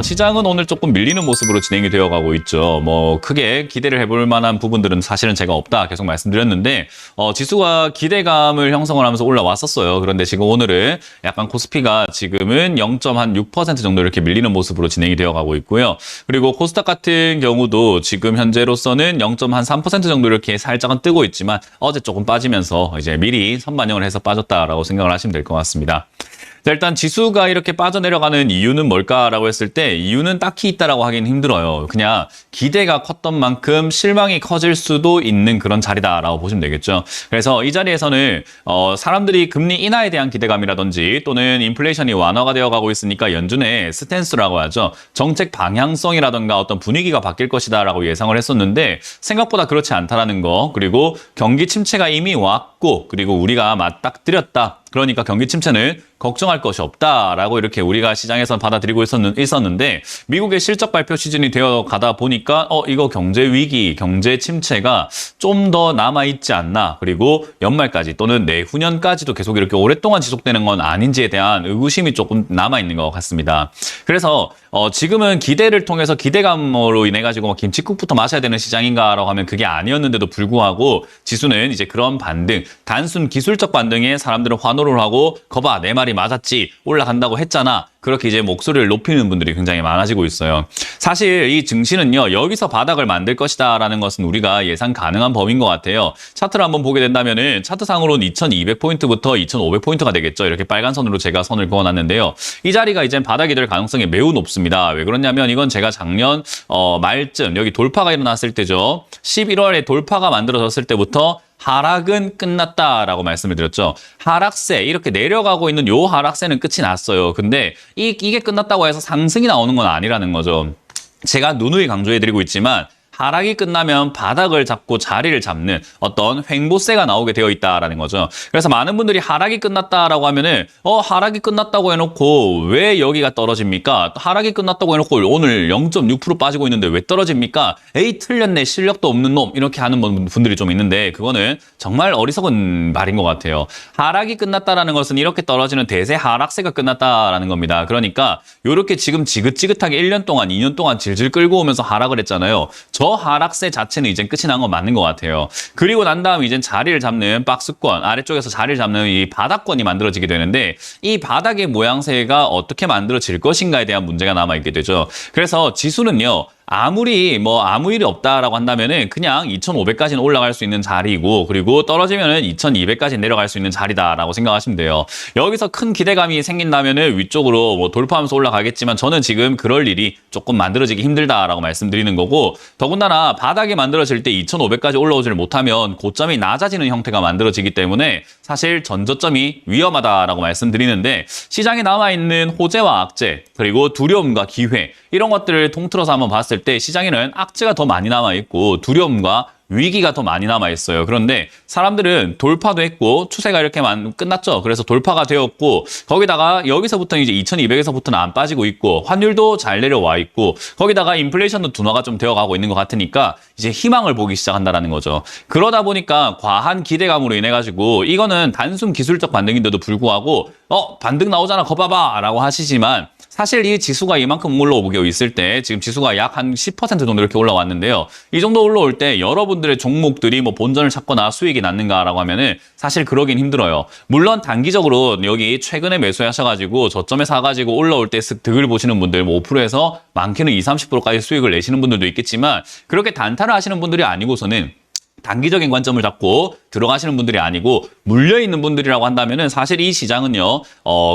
시장은 오늘 조금 밀리는 모습으로 진행이 되어가고 있죠. 뭐 크게 기대를 해볼 만한 부분들은 사실은 제가 없다 계속 말씀드렸는데 지수가 기대감을 형성을 하면서 올라왔었어요. 그런데 지금 오늘은 약간 코스피가 지금은 0.6% 정도 이렇게 밀리는 모습으로 진행이 되어가고 있고요. 그리고 코스닥 같은 경우도 지금 현재로서는 0.3% 정도 이렇게 살짝은 뜨고 있지만 어제 조금 빠지면서 이제 미리 선반영을 해서 빠졌다라고 생각을 하시면 될 것 같습니다. 자, 일단 지수가 이렇게 빠져내려가는 이유는 뭘까라고 했을 때 이유는 딱히 있다라고 하기는 힘들어요. 그냥 기대가 컸던 만큼 실망이 커질 수도 있는 그런 자리다라고 보시면 되겠죠. 그래서 이 자리에서는 사람들이 금리 인하에 대한 기대감이라든지 또는 인플레이션이 완화가 되어가고 있으니까 연준의 스탠스라고 하죠. 정책 방향성이라든가 어떤 분위기가 바뀔 것이다라고 예상을 했었는데 생각보다 그렇지 않다라는 거, 그리고 경기 침체가 이미 왔고 그리고 우리가 맞닥뜨렸다. 그러니까 경기 침체는 걱정할 것이 없다라고 이렇게 우리가 시장에서 받아들이고 있었는데 미국의 실적 발표 시즌이 되어 가다 보니까 이거 경제 위기, 경제 침체가 좀 더 남아있지 않나, 그리고 연말까지 또는 내후년까지도 계속 이렇게 오랫동안 지속되는 건 아닌지에 대한 의구심이 조금 남아있는 것 같습니다. 그래서 지금은 기대를 통해서 기대감으로 인해 가지고 김칫국부터 마셔야 되는 시장인가라고 하면 그게 아니었는데도 불구하고 지수는 이제 그런 반등, 단순 기술적 반등에 사람들은 환호를 하고 거봐 내 말이 맞았지 올라간다고 했잖아, 그렇게 이제 목소리를 높이는 분들이 굉장히 많아지고 있어요. 사실 이 증시는요, 여기서 바닥을 만들 것이다 라는 것은 우리가 예상 가능한 범위인 것 같아요. 차트를 한번 보게 된다면은 차트상으로는 2200포인트부터 2500포인트가 되겠죠. 이렇게 빨간 선으로 제가 선을 그어놨는데요. 이 자리가 이제 바닥이 될 가능성이 매우 높습니다. 왜 그러냐면 이건 제가 작년 말쯤 여기 돌파가 일어났을 때죠. 11월에 돌파가 만들어졌을 때부터 하락은 끝났다라고 말씀을 드렸죠. 하락세, 이렇게 내려가고 있는 요 하락세는 끝이 났어요. 근데 이게 끝났다고 해서 상승이 나오는 건 아니라는 거죠. 제가 누누이 강조해드리고 있지만 하락이 끝나면 바닥을 잡고 자리를 잡는 어떤 횡보세가 나오게 되어 있다라는 거죠. 그래서 많은 분들이 하락이 끝났다라고 하면은 하락이 끝났다고 해놓고 왜 여기가 떨어집니까? 하락이 끝났다고 해놓고 오늘 0.6% 빠지고 있는데 왜 떨어집니까? 에이 틀렸네, 실력도 없는 놈, 이렇게 하는 분들이 좀 있는데 그거는 정말 어리석은 말인 것 같아요. 하락이 끝났다라는 것은 이렇게 떨어지는 대세 하락세가 끝났다라는 겁니다. 그러니까 이렇게 지금 지긋지긋하게 1년 동안 2년 동안 질질 끌고 오면서 하락을 했잖아요. 저 하락세 자체는 이제 끝이 난 건 맞는 것 같아요. 그리고 난 다음 이제 자리를 잡는 박스권, 아래쪽에서 자리를 잡는 이 바닥권이 만들어지게 되는데 이 바닥의 모양새가 어떻게 만들어질 것인가에 대한 문제가 남아있게 되죠. 그래서 지수는요, 아무리 아무 일이 없다라고 한다면은 그냥 2,500까지는 올라갈 수 있는 자리이고, 그리고 떨어지면은 2,200까지 내려갈 수 있는 자리다라고 생각하시면 돼요. 여기서 큰 기대감이 생긴다면은 위쪽으로 돌파하면서 올라가겠지만 저는 지금 그럴 일이 조금 만들어지기 힘들다라고 말씀드리는 거고, 더군다나 바닥이 만들어질 때 2,500까지 올라오지를 못하면 고점이 낮아지는 형태가 만들어지기 때문에 사실 전저점이 위험하다라고 말씀드리는데, 시장에 남아있는 호재와 악재, 그리고 두려움과 기회, 이런 것들을 통틀어서 한번 봤을 때 시장에는 악재가 더 많이 남아있고 두려움과 위기가 더 많이 남아있어요. 그런데 사람들은 돌파도 했고 추세가 이렇게 끝났죠. 그래서 돌파가 되었고 거기다가 여기서부터 이제 2200에서부터는 안 빠지고 있고 환율도 잘 내려와 있고 거기다가 인플레이션도 둔화가 좀 되어가고 있는 것 같으니까 이제 희망을 보기 시작한다는 거죠. 그러다 보니까 과한 기대감으로 인해 가지고 이거는 단순 기술적 반등인데도 불구하고 반등 나오잖아 거봐봐 라고 하시지만 사실 이 지수가 이만큼 올라오고 있을 때 지금 지수가 약 한 10% 정도 이렇게 올라왔는데요. 이 정도 올라올 때 여러분들의 종목들이 본전을 찾거나 수익이 났는가라고 하면은 사실 그러긴 힘들어요. 물론 단기적으로 여기 최근에 매수하셔가지고 저점에 사가지고 올라올 때 쓱 득을 보시는 분들 5%에서 많게는 20-30%까지 수익을 내시는 분들도 있겠지만 그렇게 단타를 하시는 분들이 아니고서는 단기적인 관점을 잡고 들어가시는 분들이 아니고 물려있는 분들이라고 한다면은 사실 이 시장은요,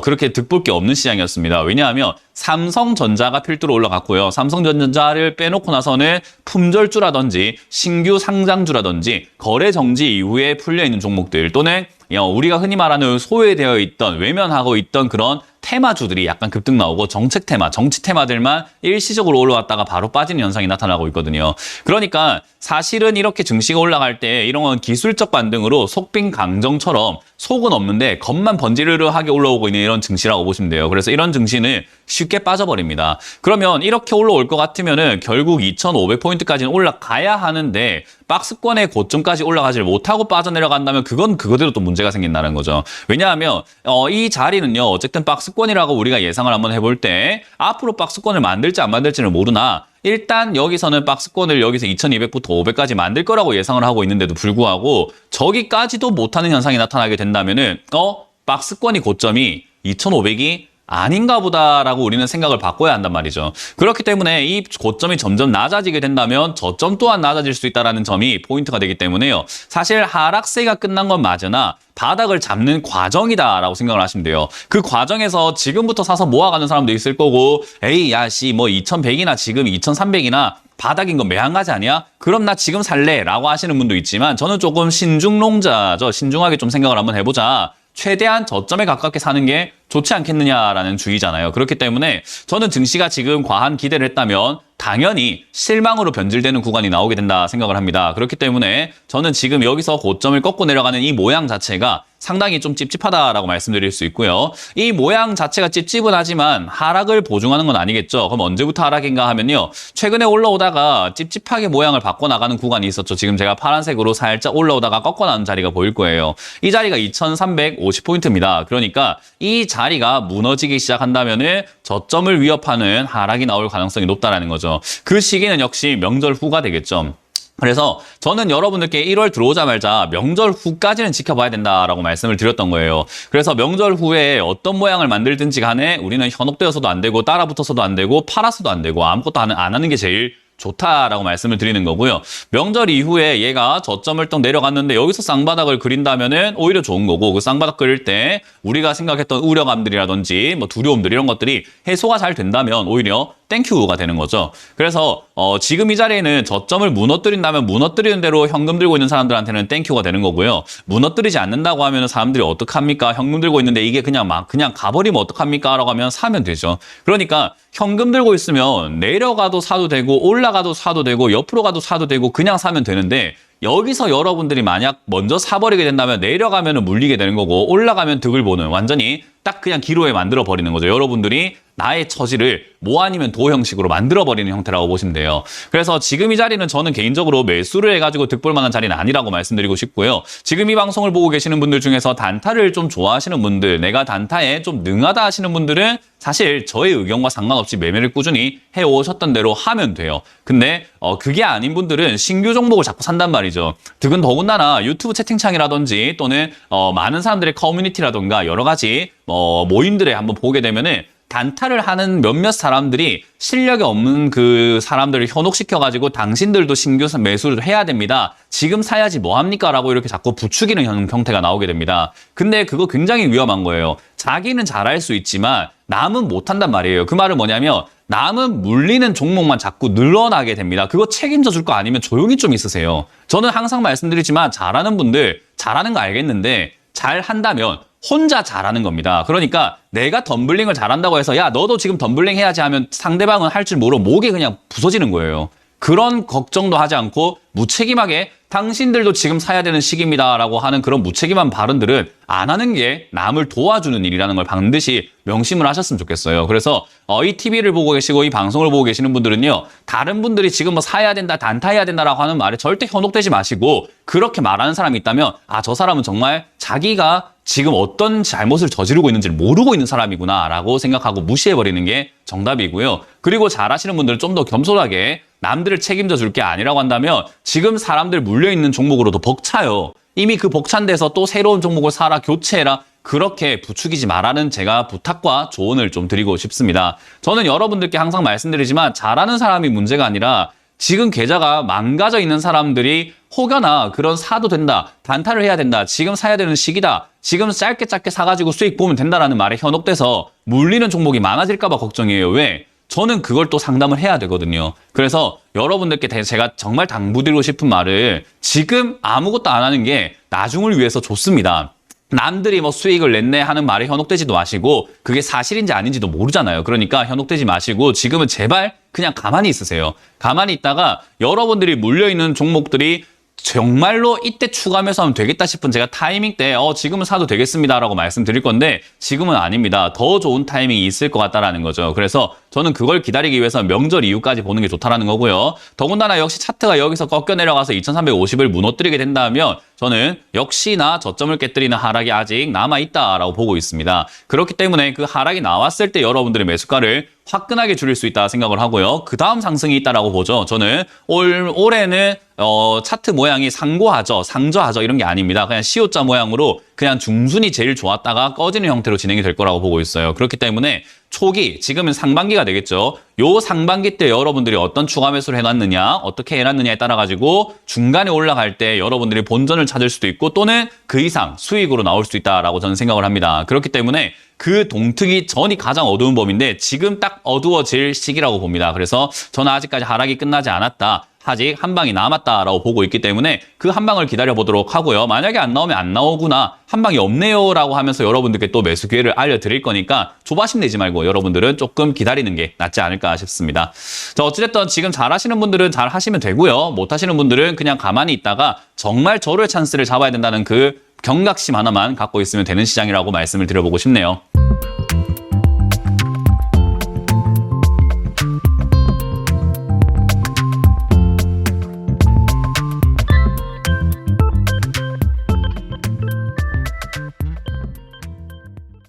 그렇게 득볼 게 없는 시장이었습니다. 왜냐하면 삼성전자가 필두로 올라갔고요. 삼성전자를 빼놓고 나서는 품절주라든지 신규 상장주라든지 거래 정지 이후에 풀려있는 종목들 또는 우리가 흔히 말하는 소외되어 있던 외면하고 있던 그런 테마주들이 약간 급등 나오고 정책 테마, 정치 테마들만 일시적으로 올라왔다가 바로 빠지는 현상이 나타나고 있거든요. 그러니까 사실은 이렇게 증시가 올라갈 때 이런 건 기술적 반등으로 속빈 강정처럼 속은 없는데 겉만 번지르르하게 올라오고 있는 이런 증시라고 보시면 돼요. 그래서 이런 증시는 쉽게 빠져버립니다. 그러면 이렇게 올라올 것 같으면은 결국 2,500포인트까지는 올라가야 하는데 박스권의 고점까지 올라가지를 못하고 빠져내려간다면 그건 그거대로 또 문제가 생긴다는 거죠. 왜냐하면 이 자리는요, 어쨌든 박스권이라고 우리가 예상을 한번 해볼 때 앞으로 박스권을 만들지 안 만들지는 모르나 일단 여기서는 박스권을 여기서 2200부터 500까지 만들 거라고 예상을 하고 있는데도 불구하고 저기까지도 못하는 현상이 나타나게 된다면은 박스권이 고점이 2500이 아닌가 보다라고 우리는 생각을 바꿔야 한단 말이죠. 그렇기 때문에 이 고점이 점점 낮아지게 된다면 저점 또한 낮아질 수 있다는 점이 포인트가 되기 때문에요. 사실 하락세가 끝난 건 맞으나 바닥을 잡는 과정이다라고 생각을 하시면 돼요. 그 과정에서 지금부터 사서 모아가는 사람도 있을 거고 에이 야씨 뭐 2100이나 지금 2300이나 바닥인 건 매한가지 아니야? 그럼 나 지금 살래 라고 하시는 분도 있지만 저는 조금 신중농자죠. 신중하게 좀 생각을 한번 해보자. 최대한 저점에 가깝게 사는 게 좋지 않겠느냐라는 주의잖아요. 그렇기 때문에 저는 증시가 지금 과한 기대를 했다면 당연히 실망으로 변질되는 구간이 나오게 된다 생각을 합니다. 그렇기 때문에 저는 지금 여기서 고점을 꺾고 내려가는 이 모양 자체가 상당히 좀 찝찝하다라고 말씀드릴 수 있고요. 이 모양 자체가 찝찝은 하지만 하락을 보증하는 건 아니겠죠. 그럼 언제부터 하락인가 하면요. 최근에 올라오다가 찝찝하게 모양을 바꿔나가는 구간이 있었죠. 지금 제가 파란색으로 살짝 올라오다가 꺾어나는 자리가 보일 거예요. 이 자리가 2350포인트입니다. 그러니까 이 자리가 무너지기 시작한다면은 저점을 위협하는 하락이 나올 가능성이 높다라는 거죠. 그 시기는 역시 명절 후가 되겠죠. 그래서 저는 여러분들께 1월 들어오자마자 명절 후까지는 지켜봐야 된다라고 말씀을 드렸던 거예요. 그래서 명절 후에 어떤 모양을 만들든지 간에 우리는 현혹되어서도 안 되고 따라붙어서도 안 되고 팔아서도 안 되고 아무것도 안 하는 게 제일 좋다라고 말씀을 드리는 거고요. 명절 이후에 얘가 저점을 또 내려갔는데 여기서 쌍바닥을 그린다면은 오히려 좋은 거고 그 쌍바닥 그릴 때 우리가 생각했던 우려감들이라든지 뭐 두려움들 이런 것들이 해소가 잘 된다면 오히려 땡큐가 되는 거죠. 그래서 지금 이 자리에는 저점을 무너뜨린다면 무너뜨리는 대로 현금 들고 있는 사람들한테는 땡큐가 되는 거고요. 무너뜨리지 않는다고 하면 사람들이 어떡합니까? 현금 들고 있는데 이게 그냥 가버리면 어떡합니까? 라고 하면 사면 되죠. 그러니까 현금 들고 있으면 내려가도 사도 되고 올라가도 사도 되고 옆으로 가도 사도 되고 그냥 사면 되는데 여기서 여러분들이 만약 먼저 사버리게 된다면 내려가면 물리게 되는 거고 올라가면 득을 보는 완전히 딱 그냥 기로에 만들어 버리는 거죠. 여러분들이 나의 처지를 모 아니면 도 형식으로 만들어버리는 형태라고 보시면 돼요. 그래서 지금 이 자리는 저는 개인적으로 매수를 해가지고 득볼 만한 자리는 아니라고 말씀드리고 싶고요. 지금 이 방송을 보고 계시는 분들 중에서 단타를 좀 좋아하시는 분들, 내가 단타에 좀 능하다 하시는 분들은 사실 저의 의견과 상관없이 매매를 꾸준히 해오셨던 대로 하면 돼요. 근데 그게 아닌 분들은 신규 종목을 자꾸 산단 말이죠. 더군다나 유튜브 채팅창이라든지 또는 많은 사람들의 커뮤니티라든가 여러 가지 모임들에 한번 보게 되면은 단타를 하는 몇몇 사람들이 실력이 없는 그 사람들을 현혹시켜가지고 당신들도 신규 매수를 해야 됩니다. 지금 사야지 뭐합니까? 라고 이렇게 자꾸 부추기는 형태가 나오게 됩니다. 근데 그거 굉장히 위험한 거예요. 자기는 잘할 수 있지만 남은 못한단 말이에요. 그 말은 뭐냐면 남은 물리는 종목만 자꾸 늘어나게 됩니다. 그거 책임져 줄 거 아니면 조용히 좀 있으세요. 저는 항상 말씀드리지만 잘하는 분들 잘하는 거 알겠는데 잘 한다면 혼자 잘하는 겁니다. 그러니까 내가 덤블링을 잘한다고 해서 야 너도 지금 덤블링 해야지 하면 상대방은 할 줄 모르고 목이 그냥 부서지는 거예요. 그런 걱정도 하지 않고 무책임하게 당신들도 지금 사야 되는 시기입니다 라고 하는 그런 무책임한 발언들은 안 하는 게 남을 도와주는 일이라는 걸 반드시 명심을 하셨으면 좋겠어요. 그래서 이 TV를 보고 계시고 이 방송을 보고 계시는 분들은요. 다른 분들이 지금 뭐 사야 된다, 단타해야 된다라고 하는 말에 절대 현혹되지 마시고 그렇게 말하는 사람이 있다면 저 사람은 정말 자기가 지금 어떤 잘못을 저지르고 있는지를 모르고 있는 사람이구나 라고 생각하고 무시해버리는 게 정답이고요. 그리고 잘하시는 분들은 좀 더 겸손하게 남들을 책임져 줄 게 아니라고 한다면 지금 사람들 물려있는 종목으로도 벅차요. 이미 그 벅찬 데서 또 새로운 종목을 사라, 교체해라. 그렇게 부추기지 말라는 제가 부탁과 조언을 좀 드리고 싶습니다. 저는 여러분들께 항상 말씀드리지만 잘하는 사람이 문제가 아니라 지금 계좌가 망가져 있는 사람들이 혹여나 그런 사도 된다, 단타를 해야 된다, 지금 사야 되는 시기다, 지금 짧게 사가지고 수익 보면 된다라는 말에 현혹돼서 물리는 종목이 많아질까 봐 걱정이에요. 왜? 저는 그걸 또 상담을 해야 되거든요. 그래서 여러분들께 제가 정말 당부드리고 싶은 말을 지금 아무것도 안 하는 게 나중을 위해서 좋습니다. 남들이 뭐 수익을 냈네 하는 말에 현혹되지도 마시고 그게 사실인지 아닌지도 모르잖아요. 그러니까 현혹되지 마시고 지금은 제발 그냥 가만히 있으세요. 가만히 있다가 여러분들이 물려있는 종목들이 정말로 이때 추가 매수하면 되겠다 싶은 제가 타이밍 때 지금은 사도 되겠습니다라고 말씀드릴 건데 지금은 아닙니다. 더 좋은 타이밍이 있을 것 같다라는 거죠. 그래서 저는 그걸 기다리기 위해서 명절 이후까지 보는 게 좋다라는 거고요. 더군다나 역시 차트가 여기서 꺾여 내려가서 2350을 무너뜨리게 된다면 저는 역시나 저점을 깨뜨리는 하락이 아직 남아있다라고 보고 있습니다. 그렇기 때문에 그 하락이 나왔을 때 여러분들의 매수가를 화끈하게 줄일 수 있다 생각을 하고요. 그 다음 상승이 있다라고 보죠. 저는 올해는 차트 모양이 상고하죠, 상저하죠 이런 게 아닙니다. 그냥 시옷자 모양으로 그냥 중순이 제일 좋았다가 꺼지는 형태로 진행이 될 거라고 보고 있어요. 그렇기 때문에 초기, 지금은 상반기가 되겠죠. 요 상반기 때 여러분들이 어떤 추가 매수를 해놨느냐, 어떻게 해놨느냐에 따라 가지고 중간에 올라갈 때 여러분들이 본전을 찾을 수도 있고 또는 그 이상 수익으로 나올 수 있다라고 저는 생각을 합니다. 그렇기 때문에 그 동특이 전이 가장 어두운 범위인데 지금 딱 어두워질 시기라고 봅니다. 그래서 저는 아직까지 하락이 끝나지 않았다. 아직 한 방이 남았다라고 보고 있기 때문에 그 한 방을 기다려보도록 하고요. 만약에 안 나오면 안 나오구나, 한 방이 없네요 라고 하면서 여러분들께 또 매수 기회를 알려드릴 거니까 조바심 내지 말고 여러분들은 조금 기다리는 게 낫지 않을까 싶습니다. 자, 어찌됐든 지금 잘 하시는 분들은 잘 하시면 되고요. 못 하시는 분들은 그냥 가만히 있다가 정말 절호의 찬스를 잡아야 된다는 그 경각심 하나만 갖고 있으면 되는 시장이라고 말씀을 드려보고 싶네요.